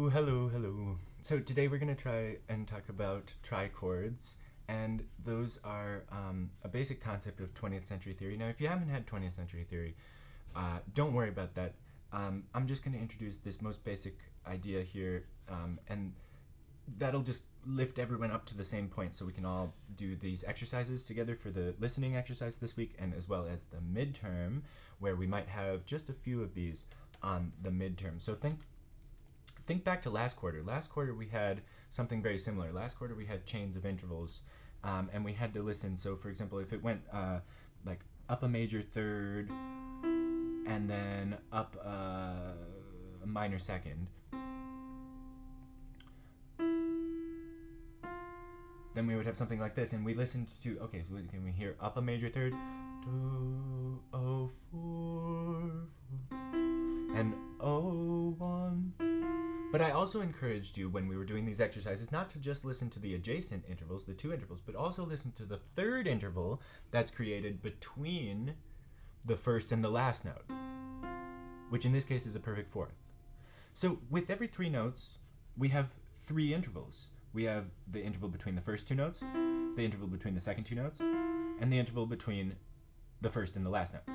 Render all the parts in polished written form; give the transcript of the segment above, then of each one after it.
Hello. So today we're going to try and talk about trichords, and those are a basic concept of 20th century theory. Now, if you haven't had 20th century theory, don't worry about that. I'm just going to introduce this most basic idea here, and that'll just lift everyone up to the same point so we can all do these exercises together for the listening exercise this week, and as well as the midterm, where we might have just a few of these on the midterm. So think back to last quarter. Last quarter we had something very similar. Last quarter we had chains of intervals, and we had to listen. So for example, if it went like up a major third and then up a minor second, then we would have something like this, and we listened to, okay, so can we hear up a major third, do, oh, four, and oh, one. But I also encouraged you when we were doing these exercises not to just listen to the adjacent intervals, the two intervals, but also listen to the third interval that's created between the first and the last note, which in this case is a perfect fourth. So with every three notes, we have three intervals. We have the interval between the first two notes, the interval between the second two notes, and the interval between the first and the last note.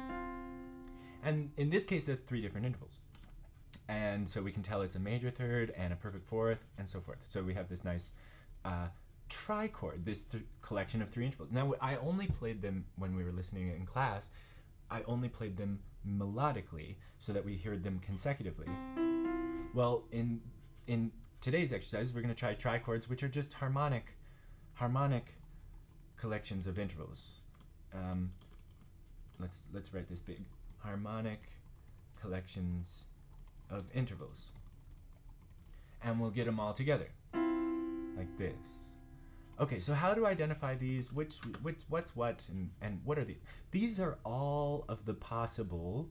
And in this case, there's three different intervals. And so we can tell it's a major third and a perfect fourth and so forth. So we have this nice trichord, this collection of three intervals. Now, I only played them when we were listening in class. I only played them melodically so that we heard them consecutively. Well, in today's exercise, we're going to try trichords, which are just harmonic collections of intervals. Let's write this big. Harmonic collections of intervals, and we'll get them all together like this. Okay, so how to identify these? Which what's what, and what are these? These are all of the possible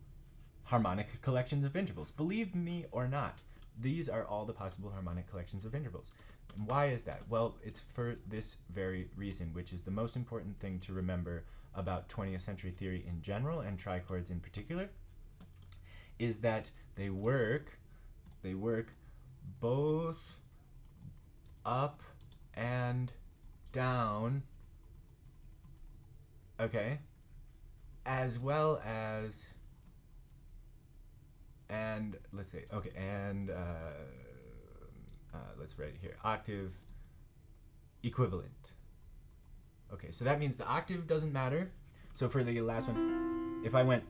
harmonic collections of intervals. Believe me or not, these are all the possible harmonic collections of intervals. And why is that? Well, it's for this very reason, which is the most important thing to remember about 20th century theory in general and trichords in particular, is that they work both up and down, okay, as well as, and let's say, okay, and let's write it here, octave equivalent. Okay, so that means the octave doesn't matter. So for the last one, if I went,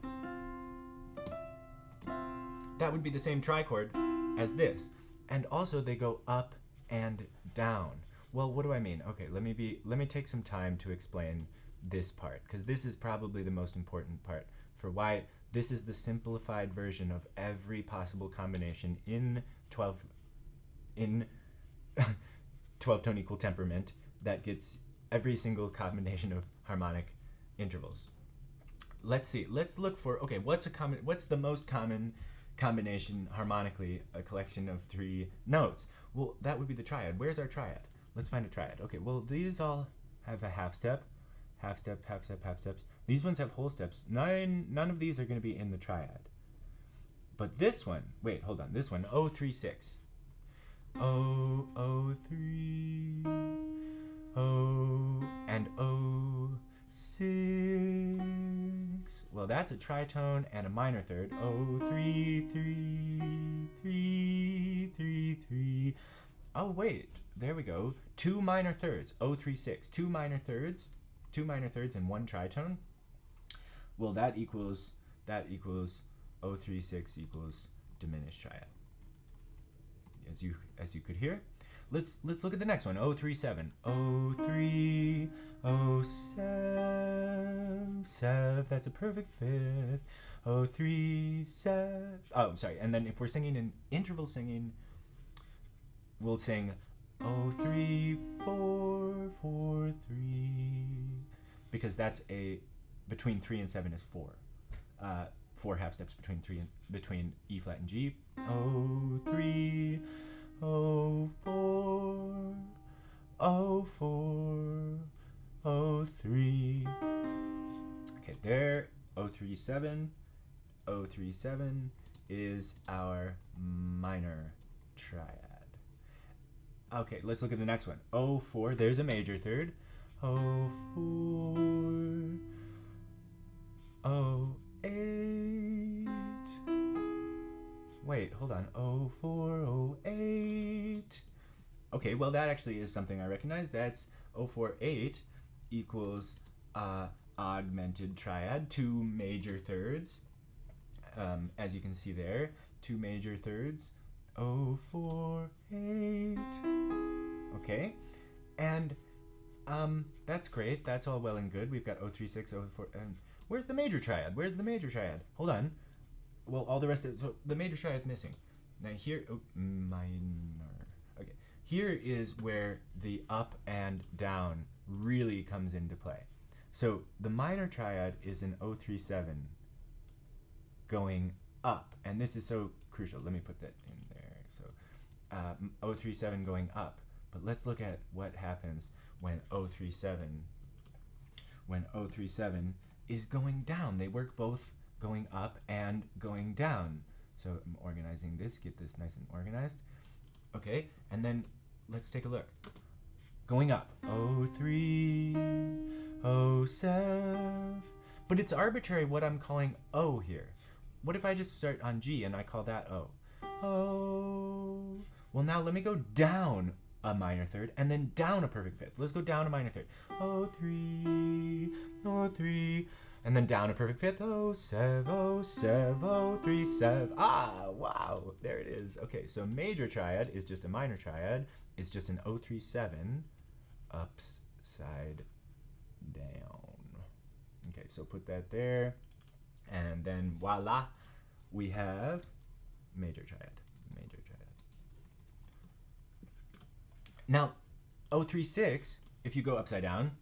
that would be the same trichord as this. And also they go up and down. Well, what do I mean? Okay, let me take some time to explain this part, because this is probably the most important part for why this is the simplified version of every possible combination in 12-tone equal temperament that gets every single combination of harmonic intervals. Let's see. Let's look for, okay, what's the most common combination harmonically, a collection of three notes? Well, that would be the triad. Where's our triad? Let's find a triad. Okay, well, these all have a half step, half step, half step, half steps. These ones have whole steps. None of these are going to be in the triad. But this one, wait, hold on. This one, 036. 003, and 06. Well, that's a tritone and a minor third. 033, 333. Oh wait, there we go. Two minor thirds. 036. Two minor thirds and one tritone. Well, that equals 036 equals diminished triad. As you could hear. Let's look at the next one. 037. 03, 07. That's a perfect fifth. 037. Oh, sorry. And then if we're singing in interval singing, we'll sing 03443, because that's between 3 and 7 is 4. 4 half steps between E flat and G. 03, 04, 04, 03. Okay, there. 037. 037 is our minor triad. Okay, let's look at the next one. O4, there's a major third. O4, O8. Wait, hold on. O4, O8. Okay, well that actually is something I recognize. That's O4, 8 equals augmented triad, 2 major thirds. As you can see there, 2 major thirds. O4, 8. Okay, and that's great. That's all well and good. We've got O3, 6, O4, and where's the major triad? Where's the major triad? Hold on. Well, all the rest of it, so the major triad's missing. Now here, minor. Okay, here is where the up and down really comes into play. So the minor triad is an O3, 7 going up, and this is so crucial. Let me put that in there. So O3, 7 going up, but let's look at what happens when O3, 7 is going down. They work both going up and going down. So I'm organizing this, get this nice and organized. Okay, and then let's take a look. Going up, O3, O7, but it's arbitrary what I'm calling O here. What if I just start on G and I call that O? O. Well, now let me go down a minor third and then down a perfect fifth. Let's go down a minor third. O3, O3, and then down a perfect fifth. O7, O7, O3, 7. Ah, wow, there it is. Okay, so major triad is just a minor triad. It's just an O3, 7 upside down. Okay, so put that there. And then voila, we have major triad. Major triad. Now, O3, 6, if you go upside down,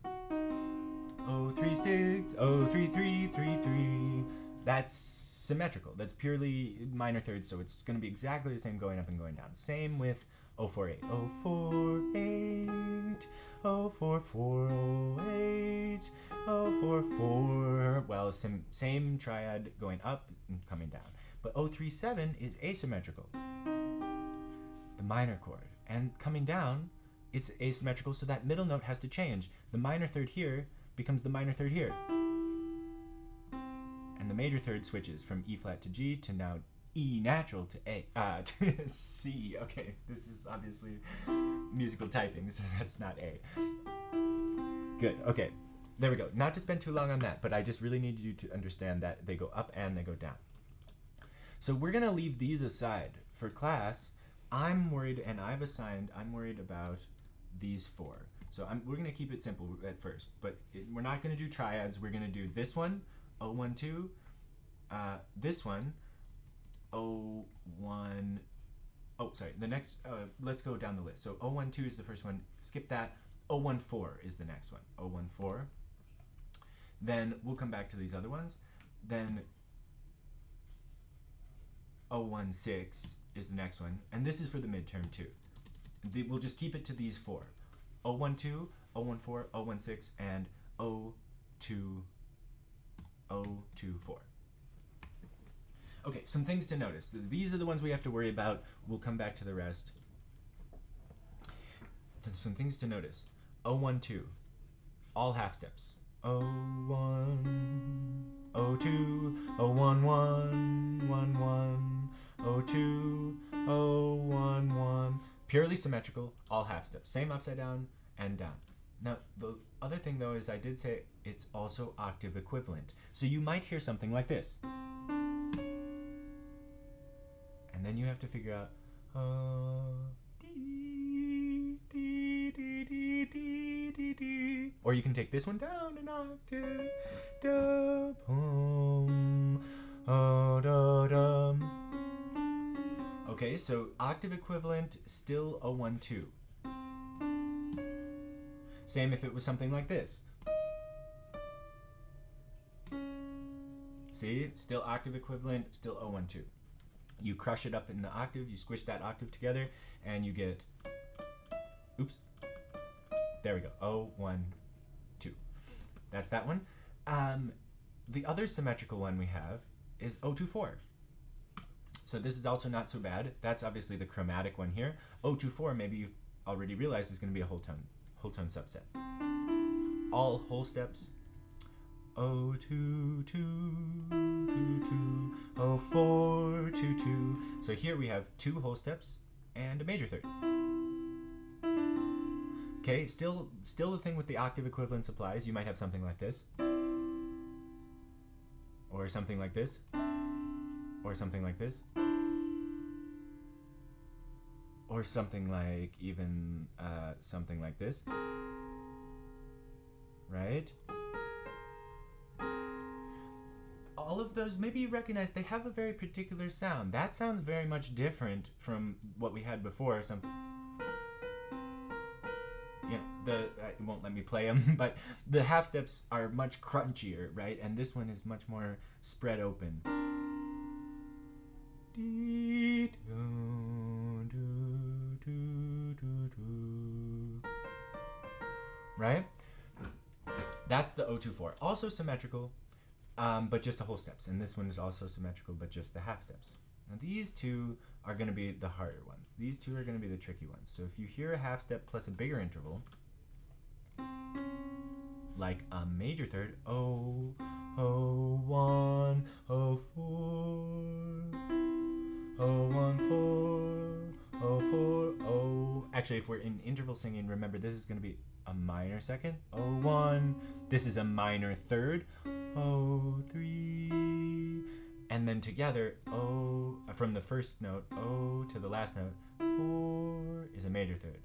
O3, 6, O3, 3, 3, 3, that's symmetrical. That's purely minor thirds, so it's going to be exactly the same going up and going down. Same with O4, 8. O4, 8, O4, 4, O8, O4, 4. Well, same triad going up and coming down. But O3, 7 is asymmetrical, the minor chord. And coming down, it's asymmetrical, so that middle note has to change. The minor third here becomes the minor third here. And the major third switches from E flat to G to now E natural to A, to C. Okay, this is obviously musical typing, so that's not A. Good, okay, there we go. Not to spend too long on that, but I just really need you to understand that they go up and they go down. So we're gonna leave these aside. For class, I'm worried about these 4. So we're gonna keep it simple at first, but we're not gonna do triads. We're gonna do this one, O1, 2, this one, O1, oh, sorry, the next, let's go down the list. So O1, 2 is the first one, skip that. O1, 4 is the next one, O1, 4. Then we'll come back to these other ones. Then O1, 6 is the next one, and this is for the midterm too. We'll just keep it to these 4. O1, 2, O1, 4, O1, 6, and O2, 4. Okay, some things to notice. These are the ones we have to worry about. We'll come back to the rest. Some things to notice. O1, 2, all half steps. O1, O2, O1, 1, 1, 1, O2, O1, 1. Purely symmetrical, all half steps. Same upside down and down. Now, the other thing though is I did say it's also octave equivalent. So you might hear something like this. And then you have to figure out, or you can take this one down an octave, da, boom, da, dum. Okay, so octave equivalent, still O1, 2. Same if it was something like this. See, still octave equivalent, still O1, 2. You crush it up in the octave, you squish that octave together, and you get, oops, there we go, O1, 2. That's that one. The other symmetrical one we have is O2, 4. So this is also not so bad. That's obviously the chromatic one here. O2, 4, maybe you've already realized is going to be a whole tone subset. All whole steps. O 2 2 2 2, O 4 2 2. So here we have 2 whole steps and a major third. Okay, still the thing with the octave equivalence applies. You might have something like this, or something like this, or something like this, or something like even something like this, right? All of those, maybe you recognize they have a very particular sound. That sounds very much different from what we had before. Something, it won't let me play them, but the half steps are much crunchier, right? And this one is much more spread open. Right? That's the O2-4. Also symmetrical, but just the whole steps. And this one is also symmetrical, but just the half steps. Now these two are going to be the harder ones. These two are going to be the tricky ones. So if you hear a half step plus a bigger interval, like a major third, O, O1, O4, O1, 4, O4, O. Actually, if we're in interval singing, remember this is going to be a minor second, O1. This is a minor third, O3. And then together, O, from the first note, O to the last note, 4 is a major third.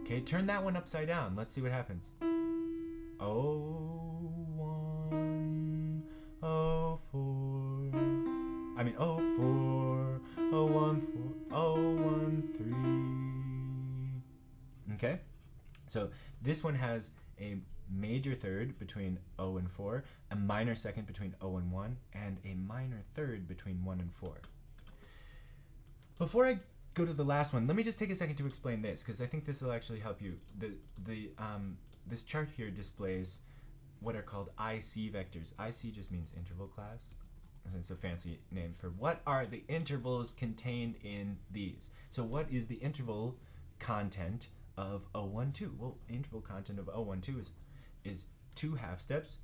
Okay, turn that one upside down. Let's see what happens. O1, O4. I mean, O4, O1, 4, O1, 3. Okay, so this one has a major third between O and 4, a minor second between O and 1, and a minor third between 1 and 4. Before I go to the last one, let me just take a second to explain this, because I think this will actually help you. This chart here displays what are called IC vectors. IC just means interval class. It's a fancy name for what are the intervals contained in these. So what is the interval content of O12? Well, interval content of O12 is 2 half steps,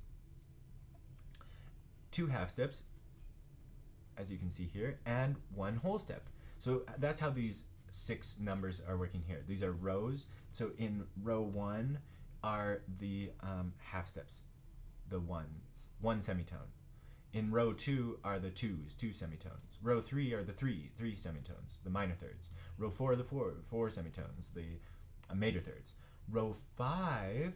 as you can see here, and 1 whole step. So that's how these 6 numbers are working here. These are rows. So in row 1 are the half steps, the ones, 1 semitone. In row 2 are the 2s, 2 semitones. Row 3 are the 3 semitones, the minor thirds. Row 4 are the 4 semitones, the major thirds. Row 5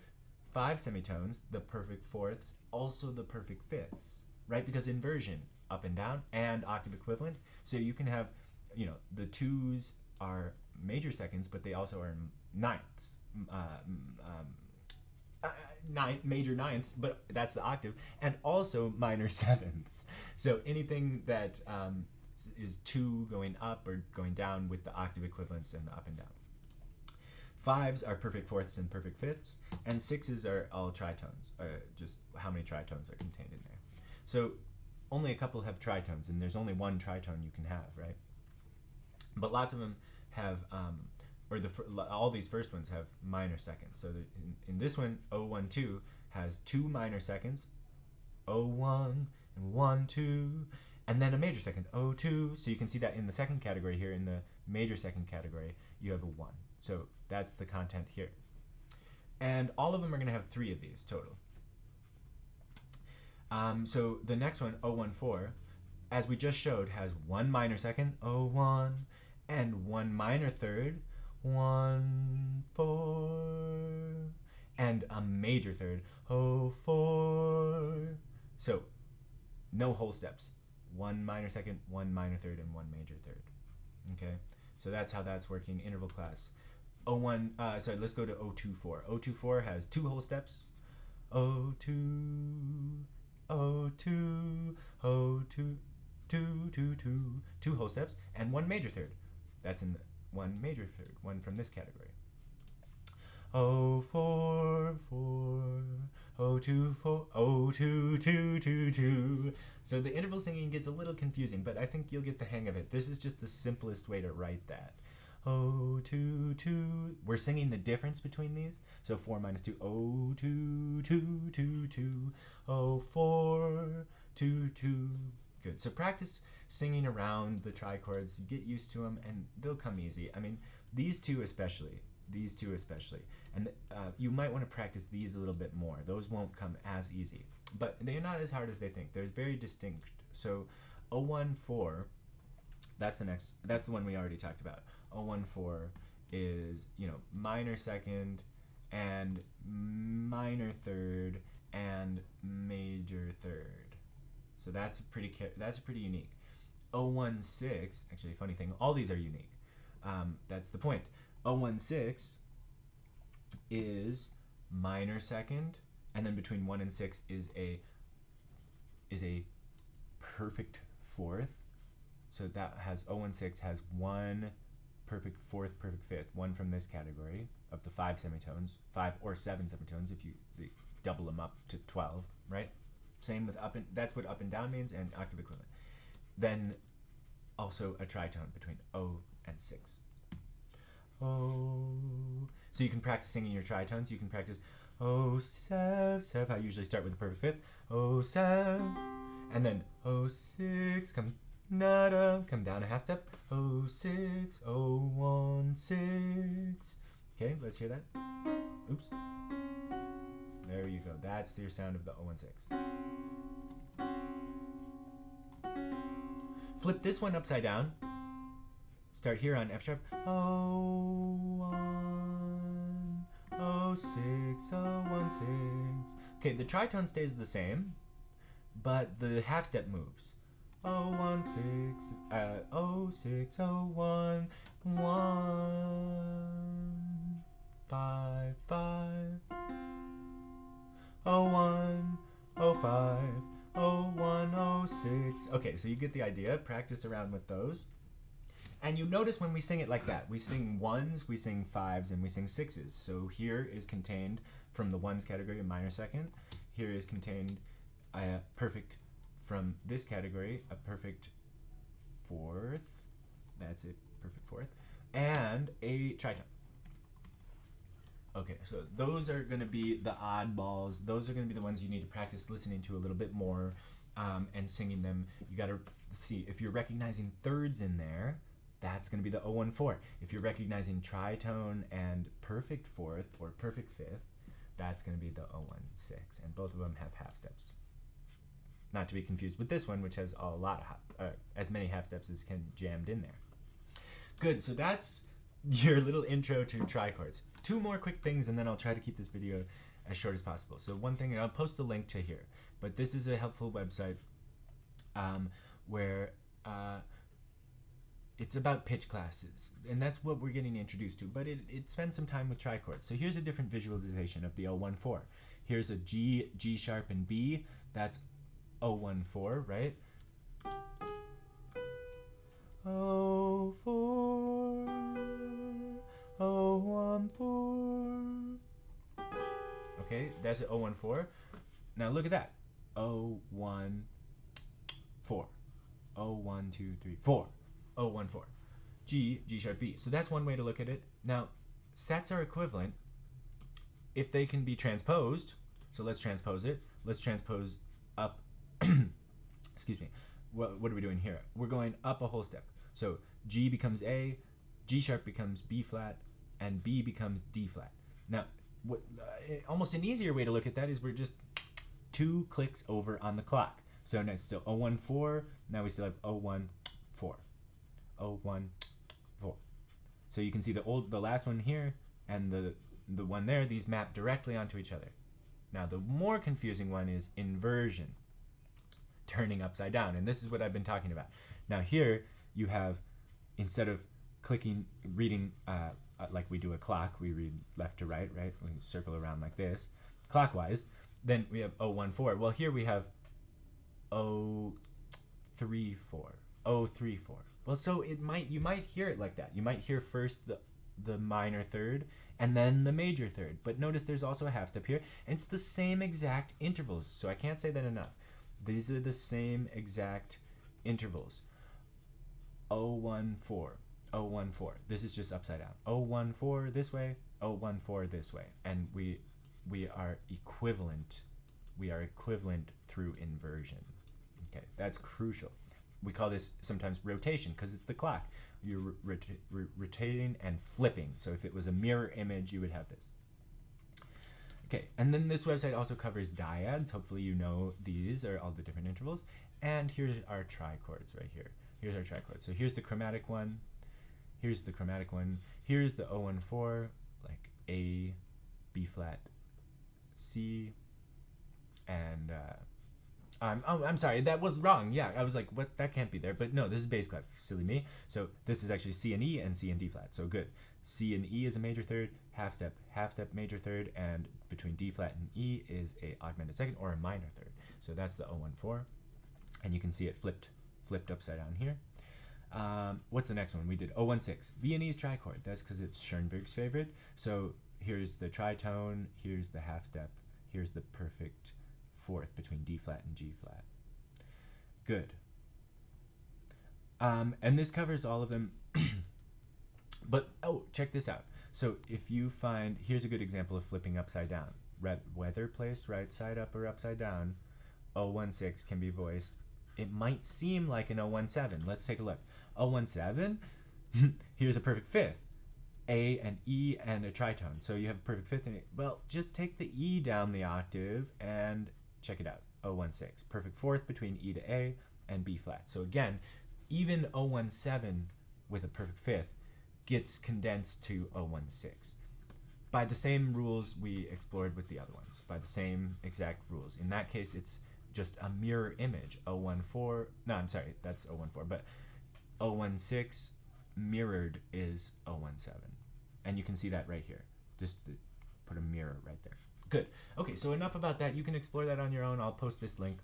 semitones, the perfect fourths, also the perfect fifths, right? Because inversion, up and down, and octave equivalent. So you can have, the 2s are major seconds, but they also are ninths. Major ninths, but that's the octave, and also minor sevenths. So anything that is 2 going up or going down with the octave equivalents and the up and down. 5s are perfect fourths and perfect fifths, and 6s are all tritones, just how many tritones are contained in there. So only a couple have tritones, and there's only 1 tritone you can have, right? But lots of them have, all these first ones have minor seconds. So in this one, O12 has 2 minor seconds, O1 and 1, 2, and then a major second, O2. So you can see that in the second category here, in the major second category, you have a 1. So that's the content here. And all of them are going to have 3 of these total. So the next one, O14, as we just showed, has 1 minor second, O1, and 1 minor third, 1, 4, and a major third, O4. So no whole steps. 1 minor second, 1 minor third, and 1 major third. Okay, so that's how that's working, interval class. Let's go to O24. O24 has 2 whole steps. O2, O2, O2, 2, 2, 2, 2 whole steps, and 1 major third. That's in 1 major third, 1 from this category. O4, 4, O2, 4, O2, 2, 2, 2. So the interval singing gets a little confusing, but I think you'll get the hang of it. This is just the simplest way to write that. O 2 2. We're singing the difference between these. So 4 minus 2, O 2 2 2 2, O 4 2 2. Good. So practice singing around the trichords. Get used to them, and they'll come easy. I mean, these two especially. And you might want to practice these a little bit more. Those won't come as easy, but they're not as hard as they think. They're very distinct. So 014, that's the one we already talked about. 014 is, minor second and minor third and major third. So that's pretty unique. 016, actually, funny thing, all these are unique. That's the point. 016 is minor second, and then between 1 and 6 is a perfect fourth. So that has 016 has one perfect fourth, perfect fifth, one from this category of the 5 semitones, 5 or 7 semitones if you double them up to 12, right? Same with up and that's what up and down means, and octave equivalent. Then also a tritone between O and 6. Oh. So you can practice singing your tritones. You can practice O 7. I usually start with the perfect fifth. O 7, and then O 6. Come down a half step. O 6, O 1 6. Okay, let's hear that. Oops. There you go. That's your sound of the O 1 6. Flip this one upside down. Start here on F sharp. O 1, O 6, O 1 6. Okay, the tritone stays the same, but the half step moves. O 1 6, O 6, O 1 1 5 5. O 1, O 5, O 1, O 6. Okay, so you get the idea. Practice around with those. And you notice when we sing it like that, we sing 1s, we sing 5s, and we sing 6s. So here is contained from the 1s category a minor second. Here is contained a perfect from this category, a perfect fourth. That's it, perfect fourth. And a tritone. Okay, so those are going to be the oddballs. Those are going to be the ones you need to practice listening to a little bit more and singing them. You got to see if you're recognizing thirds in there. That's going to be the 014. If you're recognizing tritone and perfect fourth or perfect fifth, that's going to be the 016. And both of them have half steps. Not to be confused with this one, which has a lot of as many half steps as can jammed in there. Good. So that's your little intro to trichords. 2 more quick things, and then I'll try to keep this video as short as possible. So one thing, and I'll post the link to here, but this is a helpful website where it's about pitch classes, and that's what we're getting introduced to, but it spends some time with trichords. So here's a different visualization of the 014. Here's a G, G sharp, and B. That's 014, right? 0 014. Okay, that's an 014. Now look at that. 0 1 4. 0 1 2 3 4. 0 1 4. G, G sharp, B. So that's one way to look at it. Now, sets are equivalent if they can be transposed. So let's transpose it. Let's transpose up. Excuse me. What are we doing here? We're going up a whole step. So G becomes A, G sharp becomes B flat, and B becomes D flat. Now, almost an easier way to look at that is we're just 2 clicks over on the clock. So now it's still 014. Now we still have 014. 014. So you can see the last one here and the one there. These map directly onto each other. Now the more confusing one is inversion, turning upside down, and this is what I've been talking about. Now here you have, instead of reading like we do a clock, we read left to right, right? We circle around like this, clockwise. Then we have 014. Well, here we have 034. 034. Well, so you might hear it like that. You might hear first the minor third and then the major third. But notice there's also a half step here. And it's the same exact intervals. So I can't say that enough. These are the same exact intervals. 014, 014. This is just upside down. 014 this way, 014 this way, and we are equivalent. We are equivalent through inversion. Okay, that's crucial. We call this sometimes rotation because it's the clock. You're rotating and flipping. So if it was a mirror image, you would have this. Okay, and then this website also covers dyads. Hopefully you know these are all the different intervals. And here's our trichords right here. Here's our trichord. So here's the chromatic one. Here's the chromatic one. Here's the 014, like A, B flat, C, and I'm sorry, that was wrong. Yeah, I was like, what? That can't be there. But no, this is bass clef. Silly me. So this is actually C and E and C and D flat. So good. C and E is a major third, half step, major third, and between D flat and E is a augmented second or a minor third. So that's the 014, and you can see it flipped upside down here. What's the next one? We did 016, Viennese trichord. That's because it's Schoenberg's favorite. So here's the tritone, here's the half step, here's the perfect fourth between D flat and G flat. Good. And this covers all of them. But, oh, check this out. So if you find, here's a good example of flipping upside down. Whether placed right side up or upside down, 016 can be voiced. It might seem like an 017. Let's take a look. 017, here's a perfect fifth. A and E and a tritone. So you have a perfect fifth. And well, just take the E down the octave and check it out. 016. Perfect fourth between E to A and B flat. So again, even 017 with a perfect fifth gets condensed to 016 by the same rules we explored with the other ones, by the same exact rules. In that case, it's just a mirror image. 014, no, I'm sorry, that's 014, but 016 mirrored is 017. And you can see that right here. Just to put a mirror right there. Good. Okay, so enough about that. You can explore that on your own. I'll post this link.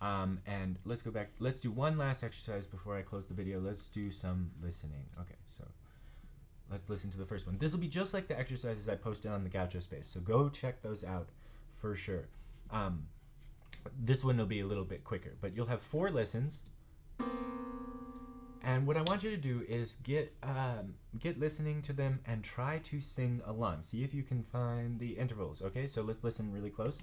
And let's go back. Let's do one last exercise before I close the video. Let's do some listening. Okay, so let's listen to the first one. This will be just like the exercises I posted on the Gaucho Space, so go check those out for sure. This one will be a little bit quicker, but you'll have 4 listens. And what I want you to do is get listening to them and try to sing along. See if you can find the intervals. Okay, so let's listen really close.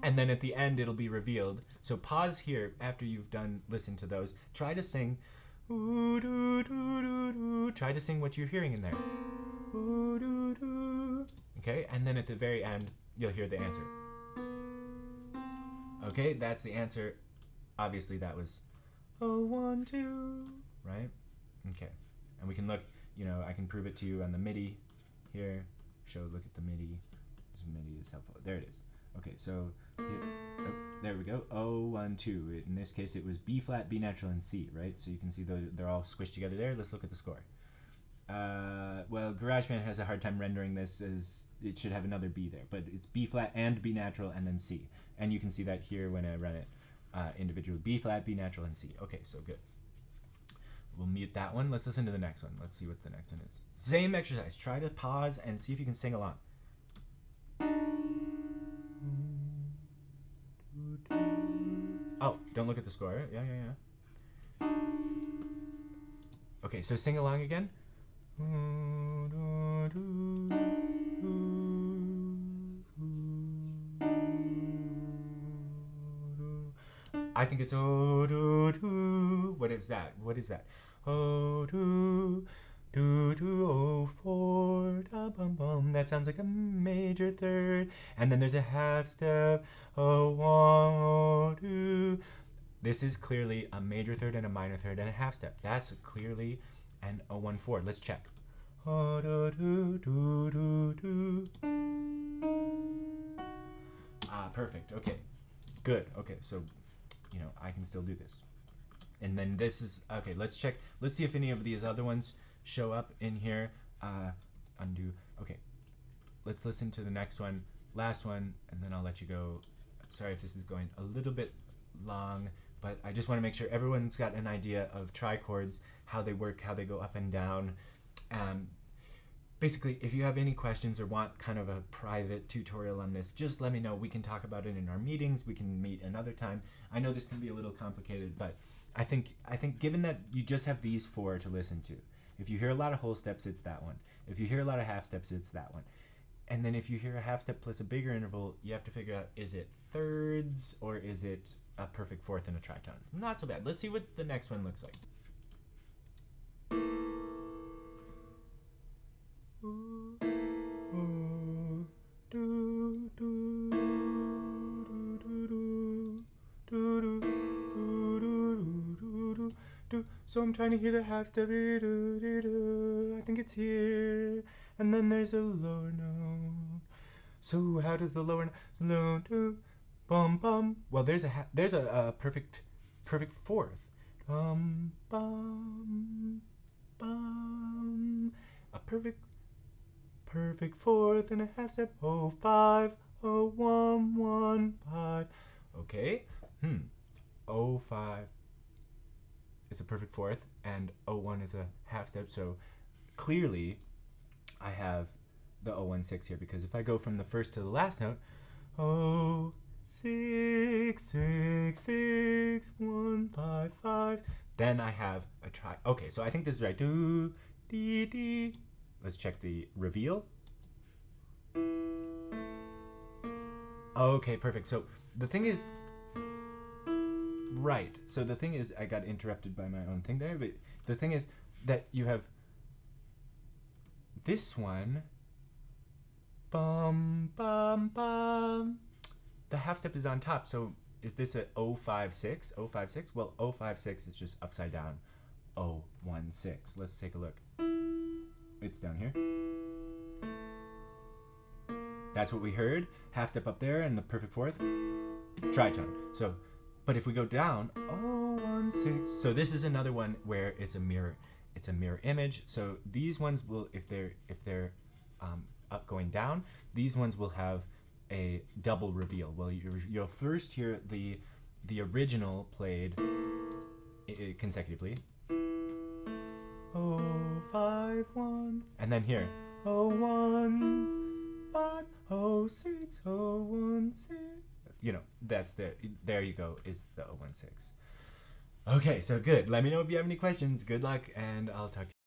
And then at the end it'll be revealed. So pause here after you've done listen to those. Try to sing. Try to sing what you're hearing in there. Okay, and then at the very end you'll hear the answer. Okay, that's the answer. Obviously that was 012, right? Okay, and we can look. I can prove it to you on the MIDI here. Look at the MIDI. This MIDI is helpful. There it is. Okay, so there we go. 012. In this case, it was B flat, B natural, and C, right? So you can see they're all squished together there. Let's look at the score. Well, GarageBand has a hard time rendering this as it should have another B there, but it's B flat and B natural and then C. And you can see that here when I run it individually. B flat, B natural, and C. Okay, so good. We'll mute that one. Let's listen to the next one. Let's see what the next one is. Same exercise. Try to pause and see if you can sing along. Oh, don't look at the score. Yeah. Okay, so sing along again. I think it's oh do do. What is that? Oh do do do oh 4 da bum bum. That sounds like a major third. And then there's a half step. Oh 1 oh 2. This is clearly a major third and a minor third and a half step. That's clearly an 014. Let's check. Oh do do do do do. Ah, perfect. Okay, good. Okay, so I can still do this. And then this is, okay, let's check. Let's see if any of these other ones show up in here. Undo. Okay, let's listen to the next one, last one, and then I'll let you go. Sorry if this is going a little bit long, but I just want to make sure everyone's got an idea of trichords, how they work, how they go up and down. Basically, if you have any questions or want kind of a private tutorial on this, just let me know. We can talk about it in our meetings. We can meet another time. I know this can be a little complicated, but I think given that you just have these 4 to listen to, if you hear a lot of whole steps, it's that one. If you hear a lot of half steps, it's that one. And then if you hear a half step plus a bigger interval, you have to figure out, is it thirds or is it a perfect fourth and a tritone? Not so bad. Let's see what the next one looks like. So I'm trying to hear the half step. I think it's here. And then there's a lower note. So how does the lower note? Bum bum. Well, there's a perfect fourth. Bum bum bum. A perfect fourth and a half step. 05, 01, 15. Okay. 05 is a perfect fourth and 01 is a half step. So clearly I have the 016 here, because if I go from the first to the last note, 6 6 6 1 5 5, then I have a tri. Okay, so I think this is right. Do dee dee. Let's check the reveal. Okay, perfect. So the thing is, right. So the thing is, I got interrupted by my own thing there, but the thing is that you have this one. Bum bum bum. The half step is on top. So is this a 056? 056? Well, 056 is just upside down 016. Let's take a look. It's down here. That's what we heard. Half step up there and the perfect fourth. Tritone. So, but if we go down, 016. So this is another one where it's a mirror image. So these ones will, if they're up going down, these ones will have a double reveal. Well, you'll first hear the original played consecutively. 051, and then here 015, 06, 016. You know, that's there you go, is the 016. Okay, so good. Let me know if you have any questions. Good luck, and I'll talk to you.